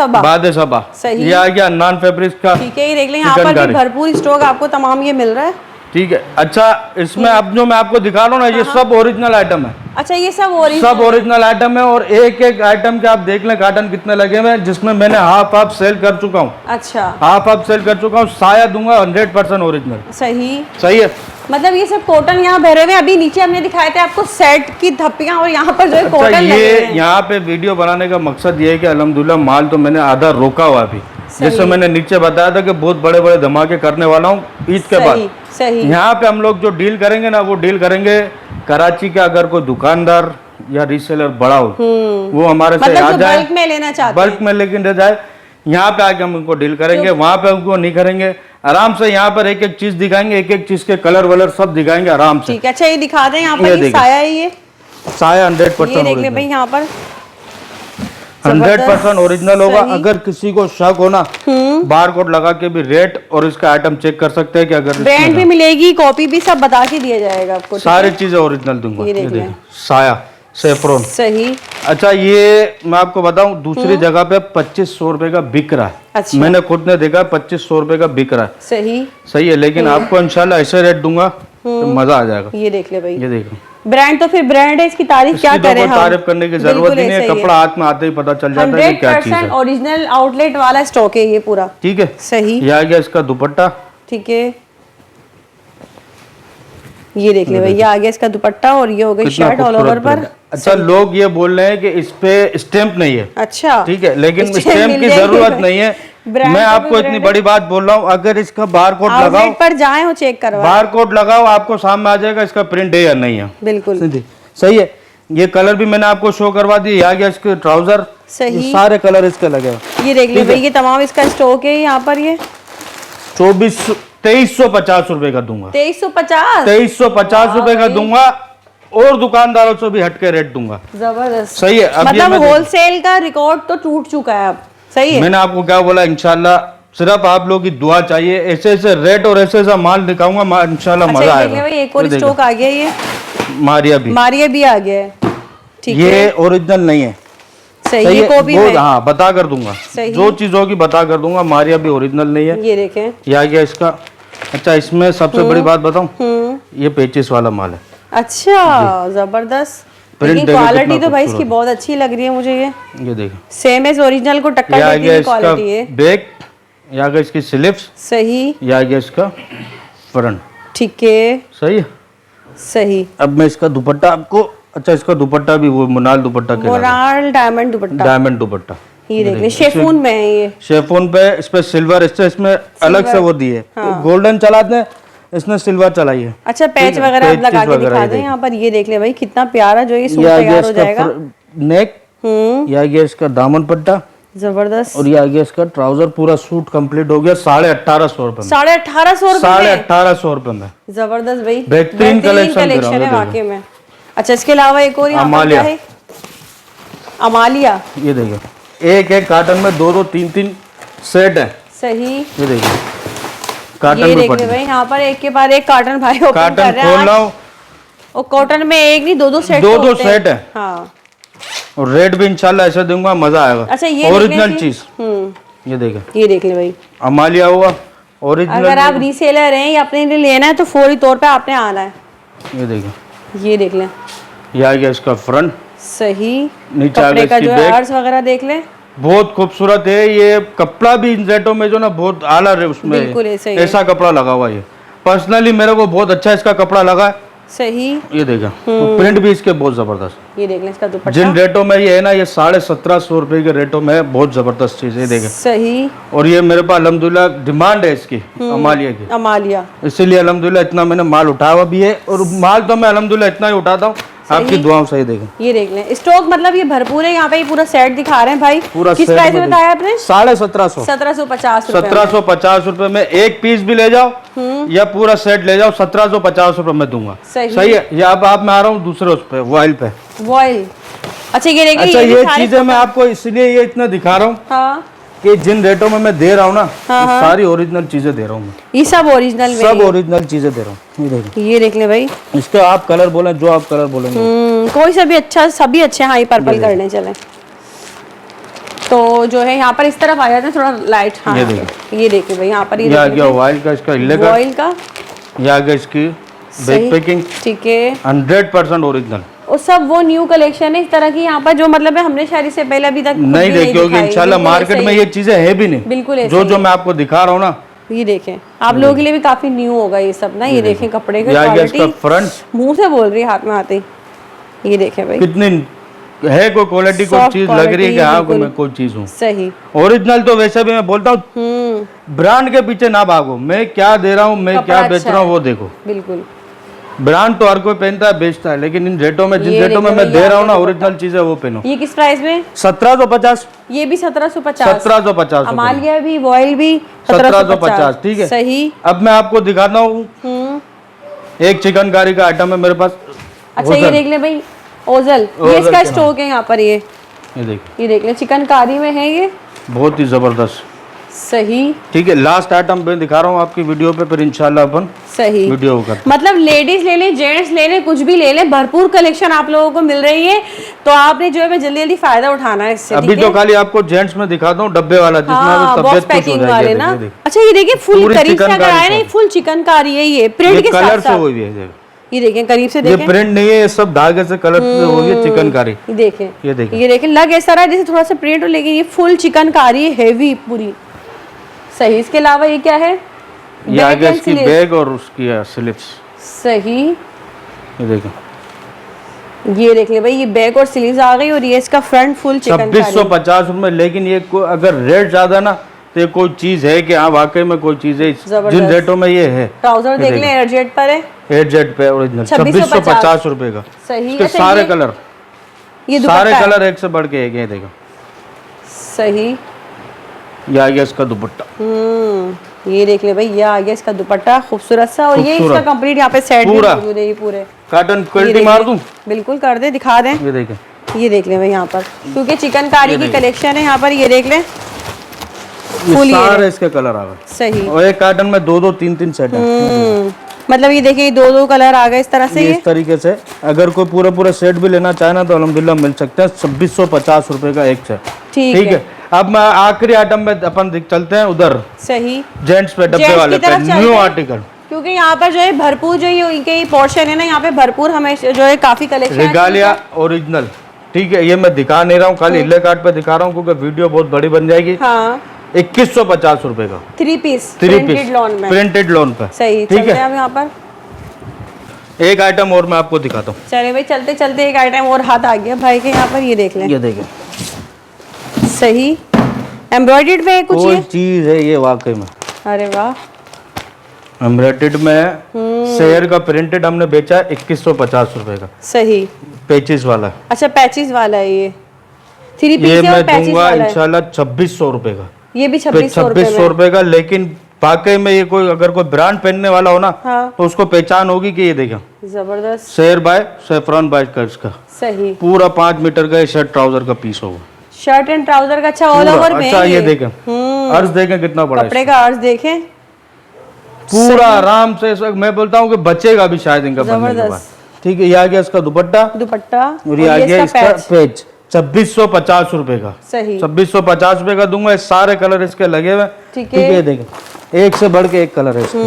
सबा सही, ये आ गया नॉन फैब्रिक्स का। ठीक है, ये देख लें यहाँ पर भी भरपूर स्टॉक आपको तमाम ये मिल रहा है। ठीक है, अच्छा इसमें अब जो मैं आपको दिखा रहा हूँ ना ये सब ओरिजिनल आइटम है। अच्छा ये सब ओरिजिनल आइटम है, और एक एक आइटम के आप देख लें कार्टन कितने लगे हुए हैं, जिसमें मैंने हाफ सेल कर चुका हूँ। अच्छा, हाफ सेल कर चुका हूँ। साया दूंगा 100% ओरिजिनल। सही, सही है। मतलब ये सब कॉटन यहाँ भरे हुए हैं। अभी नीचे हमने दिखाए थे आपको सेट की थप्पियां और यहाँ पर जो है कॉटन लगे ये हैं। यहाँ पे वीडियो बनाने का मकसद ये है कि अल्हम्दुलिल्लाह माल तो मैंने आधा रोका हुआ अभी, जैसे मैंने नीचे बताया था कि बहुत बड़े बड़े धमाके करने वाला हूँ ईद के बाद। सही। यहाँ पे हम लोग जो डील करेंगे ना, वो डील करेंगे कराची का अगर कोई दुकानदार या रीसेलर बड़ा हो वो हमारे से आ जाए, बल्क में लेना चाहते बल्क में लेकिन रह जाए, यहाँ पे आके हम उनको डील करेंगे, वहाँ पे उनको नहीं करेंगे। आराम से यहाँ पर एक एक चीज दिखाएंगे, एक एक चीज के कलर वलर सब दिखाएंगे आराम से। ठीक है, अच्छा ये दिखा दें यहाँ पर, ये साया है, ये साया 100% ये देख ले भाई यहाँ पर 100% ओरिजिनल होगा। अगर किसी को शक हो ना, बार कोड लगा के भी रेट और इसका आइटम चेक कर सकते हैं कि अगर ब्रांड भी मिलेगी, कॉपी भी सब बता के दिया जाएगा आपको। सारी चीजें ओरिजिनल दूंगा। ये देखिए साया सेफ्रॉन। सही। अच्छा ये मैं आपको बताऊं, दूसरी जगह पे 2500 रुपए का बिक रहा है। अच्छा। मैंने खुद ने देखा 2500 रुपए का बिक रहा है। सही सही है, लेकिन आपको इंशाल्लाह ऐसे रेट दूंगा तो मजा आ जाएगा। ये देख ले भाई, ये देखो ब्रांड तो फिर ब्रांड है, इसकी तारीफ क्या करें हम। तारीफ करने की जरूरत नहीं है, कपड़ा हाथ में आते ही पता चल जाता है कि क्या चीज है। 100% ओरिजिनल आउटलेट वाला स्टॉक है ये पूरा। ठीक है। सही। ये आ गया इसका दुपट्टा। ठीक है, ये देख ले भाई, ये आ गया इसका दुपट्टा और ये हो गई शर्ट ऑल ओवर पर। अच्छा लोग ये बोल रहे हैं कि इस पे स्टैंप नहीं है। अच्छा ठीक है, लेकिन स्टैंप की जरूरत नहीं है। मैं आपको इतनी बड़ी बात बोल रहा हूँ, अगर इसका बार कोड लगाओ पर जाए और चेक करवाओ, बार कोड लगाओ, आपको सामने आ जाएगा इसका प्रिंट है या नहीं है। बिल्कुल सही है। ये कलर भी मैंने आपको शो करवा दी। आ गया इसके ट्राउजर। सही। सारे कलर इसके लगे। ये देख ले भाई, ये तमाम इसका स्टॉक है यहाँ पर। ये 2350 रुपए का दूंगा। 2350 2350 रुपए का दूंगा और दुकानदारों से भी हटके रेट दूंगा। जबरदस्त। सही है। अब मतलब होलसेल का रिकॉर्ड तो टूट चुका है अब। सही है। मैंने आपको क्या बोला, इंशाल्लाह सिर्फ आप लोगों की दुआ चाहिए। ऐसे ऐसे रेट और ऐसे ऐसा माल दिखाऊंगा, इंशाल्लाह मजा आएगा। भाई एक और स्टॉक आ गया, ये मारिया भी आ गया है। ठीक है, ये ओरिजिनल नहीं है। सही है, कॉपी में। हाँ बता कर दूंगा, जो चीज होगी बता कर दूंगा। मारिया भी ओरिजिनल नहीं है। ये देखें, ये आ गया इसका। अच्छा इसमें सबसे बड़ी बात बताऊं, ये पेचिस वाला माल है। अच्छा जबरदस्त। लेकिन क्वालिटी तो भाई इसकी बहुत अच्छी लग रही है मुझे। ये देखो सेम एज ओरिजिनल को टक्कर देती है क्वालिटी है। बैक, ये आ गया इसकी स्लिप्स। सही। ये आ गया इसका फ्रंट। ठीक है। सही है। सही। अब मैं इसका दुपट्टा आपको, अच्छा इसका दुपट्टा भी वो मुनाल दुपट्टा के मुनाल डायमंड दुपट्टा। डायमंड दुपट्टा। ये देखिए शेफून में है। ये शेफून पे, इस पे सिल्वर, इसमें अलग से वो दिए। गोल्डन चलाते हैं, इसने सिल्वर चलाई है। अच्छा पैच वगैरह आप लगा के दिखा दें यहाँ पर। ये देख ले भाई कितना प्यारा जो ये सूट तैयार हो जाएगा। नेक, ये आ गया इसका दामन पट्टा। जबरदस्त। और ये आ गया इसका ट्राउजर। पूरा सूट कंप्लीट हो गया 1850 रुपए में। 1850 रुपए में। जबरदस्त भाई, बेहतरीन कलेक्शन है वाकई में। अच्छा इसके अलावा एक और अमालिया है, अमालिया। ये देखिए एक एक कार्टन में 2-2 3-3 सेट है। सही। ये देखिए कार्टन ये देखिए भाई यहाँ पर एक के बाद एक कार्टन भाई ओपन कर रहे हैं। खोल रहा हूँ। और कॉटन में एक नहीं 2-2 सेट, 2-2 सेट है। हाँ। और रेट भी इंशाल्लाह ऐसे दूंगा, मजा आएगा। अच्छा ये ओरिजिनल चीज। ये देखिए, ये देख ले भाई, अमालिया हुआ ओरिजिनल। अगर आप रीसेलर हैं या अपने लिए लेना है तो फौरी तौर पे आपने आना है। ये देखिए, ये देख लें। ये आ गया इसका फ्रंट। सही। नीचे आ गया का जो बैक आर्ट्स वगैरह देख ले, बहुत खूबसूरत है। ये कपड़ा भी इन रेटों में जो ना बहुत आला है, उसमें ऐसा कपड़ा लगा हुआ है। पर्सनली मेरे को बहुत अच्छा इसका कपड़ा लगा है। सही। ये देखा, प्रिंट भी इसके बहुत जबरदस्त। ये देख लें इसका दुपट्टा। जिन रेटों में ये है ना, ये 1750 रुपए के रेटों में बहुत जबरदस्त चीज है। देखें। सही। और ये मेरे पास अल्हम्दुलिल्लाह डिमांड है इसकी, अमालिया की। अमालिया, इसीलिए अल्हम्दुलिल्लाह इतना मैंने माल उठाया हुआ भी है। और माल तो मैं अल्हम्दुलिल्लाह इतना ही उठाता हूँ, आपकी दुआओं से। ही देखें, ये देख लें स्टॉक, मतलब ये भरपूर है। यहाँ पे पूरा सेट दिखा रहे हैं भाई। पूरा किस प्राइस में बताया आपने? 1750। 1750 रुपए में एक पीस भी ले जाओ या पूरा सेट ले जाओ, 1750 रुपए में दूंगा। सही है। या अब मैं आ रहा हूँ दूसरे उस पे, वॉइल पे। वॉइल। अच्छा ये देखिए, अच्छा ये चीजें मैं आपको इसलिए ये इतना दिखा रहा हूँ। हाँ। कि जिन रेटों में मैं दे रहा हूँ ना, सारी ओरिजिनल चीजें दे रहा हूँ मैं। ये सब ओरिजिनल, सब ओरिजिनल चीजें दे रहा हूँ। ये देखिए, ये देख ले भाई। इसका आप कलर बोले, जो आप कलर बोलेंगे कोई सा भी अच्छा, सभी अच्छे। हाँ ये पर्पल करने चले तो जो है यहाँ पर इस तरफ आ जाते हैं थोड़ा लाइट। हाँ ये देखिए भाई यहाँ पर ये आ गया ऑयल का, इसका ऑयल का। ये आ गया इसकी बैक पैकिंग। ठीक है, 100% ओरिजिनल। और सब वो न्यू कलेक्शन है इस तरह की यहाँ पर, जो मतलब है हमने शायद से पहले अभी तक नहीं देखी होगी। इंशाल्लाह मार्केट में ये चीजें है भी नहीं। बिल्कुल जो मैं आपको दिखा रहा हूँ ना, ये देखें, आप लोगों के लिए भी काफी न्यू होगा ये सब ना। ये देखें कपड़े की क्वालिटी, फ्रंट मुंह से बोल रही है हाथ में आते ही। ये देखें भाई कितनी है, कोई क्वालिटी कोई चीज लग रही है कि हाँ मैं कोई चीज हूँ। सही ओरिजिनल तो वैसे भी मैं बोलता हूँ ब्रांड के पीछे ना भागो, मैं क्या दे रहा हूँ, मैं क्या बेच रहा हूँ वो देखो। बिल्कुल, ब्रांड तो हर कोई पहनता है बेचता है, लेकिन इन रेटों में, जिन रेटों में मैं दे रहा हूँ ना, ओरिजिनल चीज है वो पहनो। ये किस प्राइस में? 1750। ये भी 1750। 1750 अमालिया भी, वॉयल भी 1750। ठीक है, सही। अब मैं आपको दिखाता हूँ एक चिकनकारी का आइटम है मेरे पास। अच्छा ये देख ले भाई, ओजल, ये इसका स्टॉक है यहाँ पर। ये देख ले चिकनकारी में है ये, बहुत ही जबरदस्त। सही, ठीक है, लास्ट आइटम मैं दिखा रहा हूँ आपकी वीडियो पे, फिर इंशाल्लाह अपन सही वीडियो कर। मतलब लेडीज ले लें, जेंट्स ले लें, कुछ भी ले लें, भरपूर कलेक्शन आप लोगों को मिल रही है। तो आपने जो है जल्दी जल्दी फायदा उठाना है इससे। अभी तो खाली आपको जेंट्स में दिखाता हूँ डब्बे वाला, जिसमें बॉक्स पैकिंग वाले ना। अच्छा ये देखिए फुल करीब से अगर आए ना, फुल चिकनकारी है ये, प्रिंट के कलर साथ से हुई है। ये देखें करीब से, देखें ये प्रिंट नहीं है, ये सब धागे से कलर से हुई है चिकनकारी। ये देखें, ये देखें लग ऐसा रहा है जैसे थोड़ा सा प्रिंट हो, लेकिन ये फुल चिकनकारी हैवी पूरी। सही, इसके अलावा ये क्या है? ये आगे इसकी बैग और उसकी स्लीव्स। सही, ये देखें, ये देख ले भाई, ये बैग और स्लीव्स आ गई, और ये इसका फ्रंट फुल चिकनकारी। 2650 रुपए। लेकिन ये अगर रेट ज्यादा ना तो ये कोई चीज है कि हाँ वाकई में कोई चीज है, जिन रेटों में ये है। ट्राउजर देख ले, एयरजेट पर है, एयरजेट पे ओरिजिनल 2650 रुपए का। सही, इसके सारे कलर, ये सारे कलर एक से बढ़ के एक है। देखो सही, ये आ गया इसका दुपट्टा। ये देख ले भाई, ये आ गया इसका दुपट्टा खूबसूरत सा, और ये इसका कंप्लीट यहाँ पे सेट भी मौजूद है। ये पूरे कॉटन क्वालिटी मार दूं? बिल्कुल कर दे, दिखा दें। ये देखें, ये देख ले भाई यहाँ पर, क्योंकि चिकनकारी की कलेक्शन है यहाँ पर। ये देख ले, सारे इसके कलर आ गए। सही, और एक कार्टन में 2-2 3-3 सेट है। मतलब ये देखिए 2-2 कलर आ गए इस तरह से। इस तरीके से अगर कोई पूरा सेट भी लेना चाहे ना तो अल्हम्दुलिल्लाह मिल सकते हैं। 2650 रुपए का एक सेट। ठीक है, अब मैं आखिरी आइटम में अपन चलते हैं उधर। सही, जेंट्स पे डब्बे वाले पे न्यू आर्टिकल, क्योंकि यहाँ पर जो है भरपूर जो ये इनके पोर्शन है ना, यहाँ पे भरपूर हमें जो है काफी कलेक्शन। Regalia original. ठीक है, ये मैं दिखा नहीं रहा हूँ, खाली इले कार्ड पे दिखा रहा हूँ क्योंकि वीडियो बहुत बड़ी बन जाएगी। हाँ, 2150 रुपए का 3 पीस प्रिंटेड लोन पे। सही, ठीक है। अब यहाँ पर एक आइटम और मैं आपको दिखाता हूँ। चले भाई, चलते चलते एक आइटम और हाथ आ गया भाई के यहाँ पर। ये देख लें, ये देखें, सही एम्ब्रॉयडर्ड में है कुछ, कोई चीज है ये वाकई में। अरे वाह, एम्ब्रॉयडर्ड में शेयर का प्रिंटेड हमने बेचा 2150 रुपए का। सही, पैचिस वाला। अच्छा पैचिस वाला है ये, 3 पीस ये है मैं और पैचिस दूंगा वाला है। इंशाल्लाह 2600 रुपए का। ये भी 2600 रुपए का। लेकिन वाकई में ये कोई अगर कोई ब्रांड पहनने वाला हो ना, तो उसको पहचान होगी कि ये देखा जबरदस्त शेयर बाय सैफरन बाय कर्ज का। सही, पूरा 5 मीटर का शर्ट ट्राउजर का पीस होगा। शर्ट एंड ट्राउजर का अच्छा ऑल ओवर में। अच्छा ये देखें, अर्ज देखें कितना बड़ा है, कपड़े का अर्ज देखें, पूरा आराम से। मैं बोलता हूँ कि बचेगा भी शायद इनका बनने के बाद। ठीक है, ये आ गया इसका दुपट्टा और ये आ गया इसका पेज। 2650 रुपए का। सही, 2650 रुपए का दूंगा। सारे कलर इसके लगे हुए। ठीक है, देखें एक से बढ़ के एक कलर है इसके,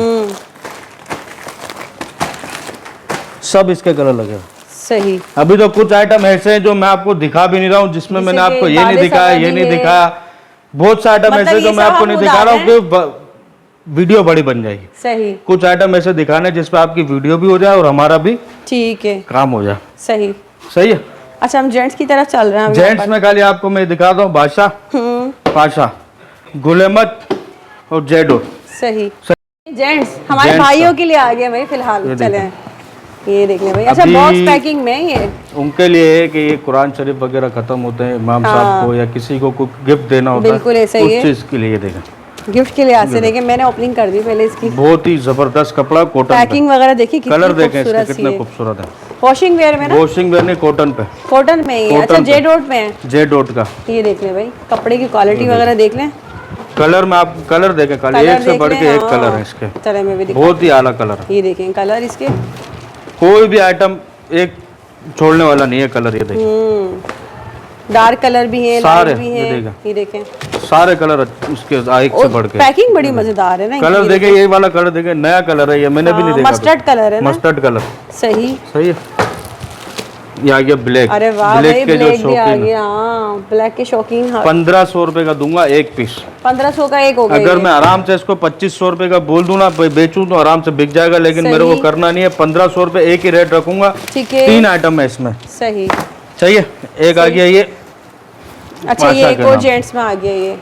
सब इसके कलर लगे हुए। सही, अभी तो कुछ आइटम ऐसे हैं जो मैं आपको दिखा भी नहीं रहा हूँ, जिसमें मैंने आपको ये नहीं दिखाया, ये नहीं दिखाया। बहुत से आइटम ऐसे जो मैं आपको नहीं दिखा रहा हूँ कि वीडियो बड़ी बन जाएगी। सही, कुछ आइटम ऐसे दिखाने जिसपे आपकी वीडियो भी हो जाए और हमारा भी ठीक है काम हो जाए। सही, सही है। अच्छा हम जेंट्स की तरफ चल रहे हैं। जेंट्स में खाली आपको मैं दिखाता हूँ बादशाह, पाशा, गुलेमत और जेडो। सही, जेंट्स हमारे भाइयों के लिए आ गया भाई फिलहाल। चले ये देखने भाई। अच्छा बॉक्स पैकिंग में ये उनके लिए है कि ये कुरान शरीफ वगैरह खत्म होते हैं, इमाम साहब को या किसी को कोई गिफ्ट देना होता है, बिल्कुल ऐसा ही है। उस चीज के लिए देखें, गिफ्ट के लिए से देखें। मैंने ओपनिंग कर दी पहले इसकी। बहुत ही जबरदस्त कपड़ा, कॉटन पैकिंग वगैरह देखिए, कलर देखें इसके कितने खूबसूरत है। वॉशिंग वेयर में ना, वॉशिंग वेयर नहीं, कॉटन पे, कॉटन में ही। अच्छा जे डॉट में है, जे डॉट का। ये देख ले भाई, कपड़े की क्वालिटी वगैरह देख लें। कलर में आप कलर देखें, खाली एक से बढ़ के एक कलर है इसके। चले मैं भी बहुत ही आला कलर है। ये देखें कलर इसके, कोई भी आइटम एक छोड़ने वाला नहीं है कलर। ये देखें, डार्क कलर भी है, सारे भी है। ये देखें सारे कलर उसके एक से बढ़ के। पैकिंग बड़ी मजेदार है ना। कलर देखें, ये वाला कलर देखें, नया कलर है ये, मैंने भी नहीं देखा। मस्टर्ड कलर है ना, मस्टर्ड कलर। सही, सही है। ये आ गया ब्लैक। अरे वाह भाई, ब्लैक के जो ब्लैक भी आ शौकीन गया। हाँ, ब्लैक के शौकीन। 1500 रुपए का दूंगा एक पीस। 1500 का एक हो गया। अगर मैं आराम से इसको 2500 रुपए का बोल दूं ना बेचूं तो आराम से बिक जाएगा, लेकिन मेरे को करना नहीं है। 1500 रुपए एक ही रेट रखूंगा। ठीक है। 3 आइटम है इसमें। सही। चाहिए एक आ गया ये। अच्छा ये एक और जेंट्स में आ गया ये।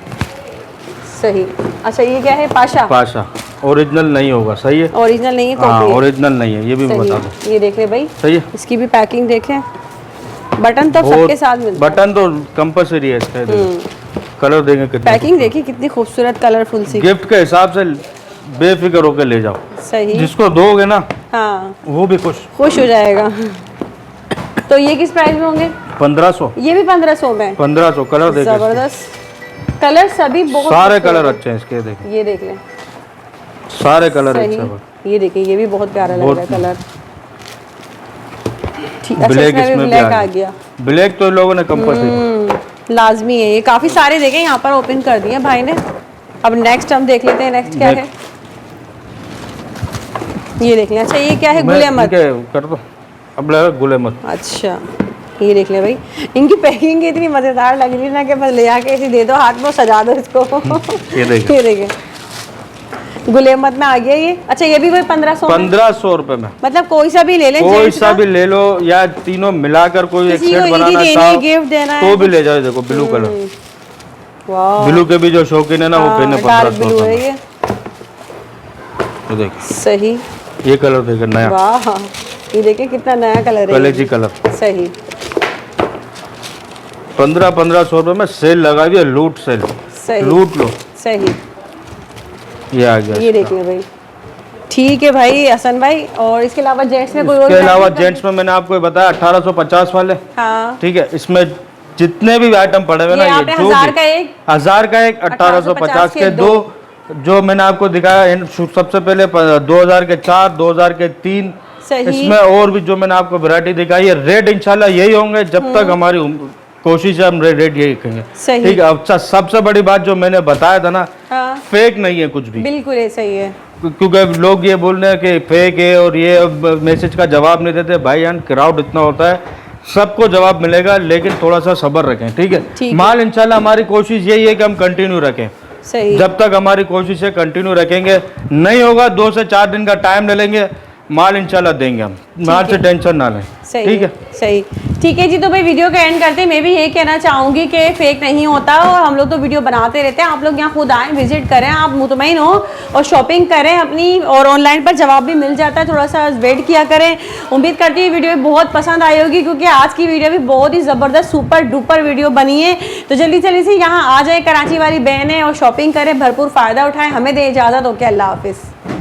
सही। अच्छा ये क्या है? पाशा। पाशा ओरिजिनल नहीं होगा। सही है, ओरिजिनल नहीं है, हाँ कॉपी है। ओरिजिनल नहीं है, ये भी मैं बता दूं। ये देख ले भाई। सही है, इसकी भी पैकिंग देखें। बटन तो सबके साथ मिलता है। बटन तो कंपलसरी है इसका। कलर देंगे कितना। पैकिंग देखिए कितनी खूबसूरत कलरफुल सी। गिफ्ट के हिसाब से बेफिक्र होकर ले जाओ। सही। जिसको दोगे ना हाँ वो भी खुश हो जाएगा। तो ये किस प्राइस में होंगे? 1500। ये भी 1500 में। 1500 कलर देखे। जबरदस्त कलर, सभी बहुत सारे कलर अच्छे हैं इसके। देखें ये देख लें, सारे कलर सही। अच्छे हैं। ये देखिए ये भी बहुत प्यारा लग रहा है कलर। ठीक। अच्छा ब्लैक इसमें भी इसमें ब्लैक आ गया। ब्लैक तो लोगों ने कंपलसरी लाजमी है ये। काफी सारे देखे यहाँ पर ओपन कर दिए भाई ने। अब नेक्स्ट हम देख लेते हैं, नेक्स्ट क्या है। ये देख लें। अच्छा ये क्या है? गुलेमत कर दो। अब लगा गुलेमत। अच्छा ये देख ले भाई, इनकी पैकिंग इतनी मजेदार लग रही है ना कि बस ले आके ऐसे दे दो हाथ में, सजा दो इसको। ये देखिए, ये देखिए गुलेमत में आ गया ये। अच्छा ये भी वही 1500 रुपए में। मतलब कोई सा भी ले लें, कोई सा भी ले लो या तीनों मिलाकर कोई एक सेट बनाना चाहो गिफ्ट देना तो भी ले जाओ। देखो ब्लू कलर, ब्लू के भी जो शौकीन है ना वो पहने 1500 है ये। देखिए सही। ये कलर देखो नया। वाह ये देखिए कितना नया कलर है। कलेजी कलर। सही। 1500 रुपए में सेल लगा दिया, लूट सेल। सही। लूट लो। सही। ये आ गया। ये देखिए भाई। ठीक है भाई हसन भाई। और इसके अलावा जेंट्स में कोई और? इसके अलावा जेंट्स में मैंने आपको बताया 1850 वाले। हाँ ठीक है, इसमें जितने भी आइटम पड़े हुए ना, ये जो 1000 का एक, 1000 का एक, 1850 के दो, जो मैंने आपको दिखाया सबसे पहले 2000 के 4, 2000 के 3। इसमें और भी जो मैंने आपको वैरायटी दिखाई है, रेट इंशाल्लाह यही होंगे जब तक हमारी कोशिश है, हम रेट यही कहेंगे। ठीक है। अच्छा सबसे बड़ी बात जो मैंने बताया था ना, हाँ। फेक नहीं है कुछ भी। बिल्कुल है, सही है। क्योंकि लोग ये बोल रहे हैं कि फेक है और ये मैसेज का जवाब नहीं देते। भाई यार क्राउड इतना होता है, सबको जवाब मिलेगा, लेकिन थोड़ा सा सब्र रखें। ठीक है। माल इंशाल्लाह हमारी कोशिश यही है कि हम कंटिन्यू रखें। सही। जब तक हमारी कोशिश है कंटिन्यू रखेंगे, नहीं होगा 2 से 4 दिन का टाइम ले लेंगे, माल इंशाल्लाह देंगे हम। माल से टेंशन ना लें। ठीक है। सही। ठीक है जी, तो भाई वीडियो का एंड करते हैं। मैं भी ये कहना चाहूँगी कि फेक नहीं होता और हम लोग तो वीडियो बनाते रहते हैं। आप लोग यहाँ खुद आएँ, विजिट करें, आप मुतमईन हो और शॉपिंग करें अपनी। और ऑनलाइन पर जवाब भी मिल जाता है, थोड़ा सा वेट किया करें। उम्मीद करती हूँ वीडियो बहुत पसंद आई होगी, क्योंकि आज की वीडियो भी बहुत ही ज़बरदस्त सुपर डुपर वीडियो बनी है। तो जल्दी जल्दी से यहाँ आ जाए कराची वाली बहनें और शॉपिंग करें, भरपूर फ़ायदा उठाएँ। हमें दे इजाज़त। ओके, अल्लाह हाफिज़।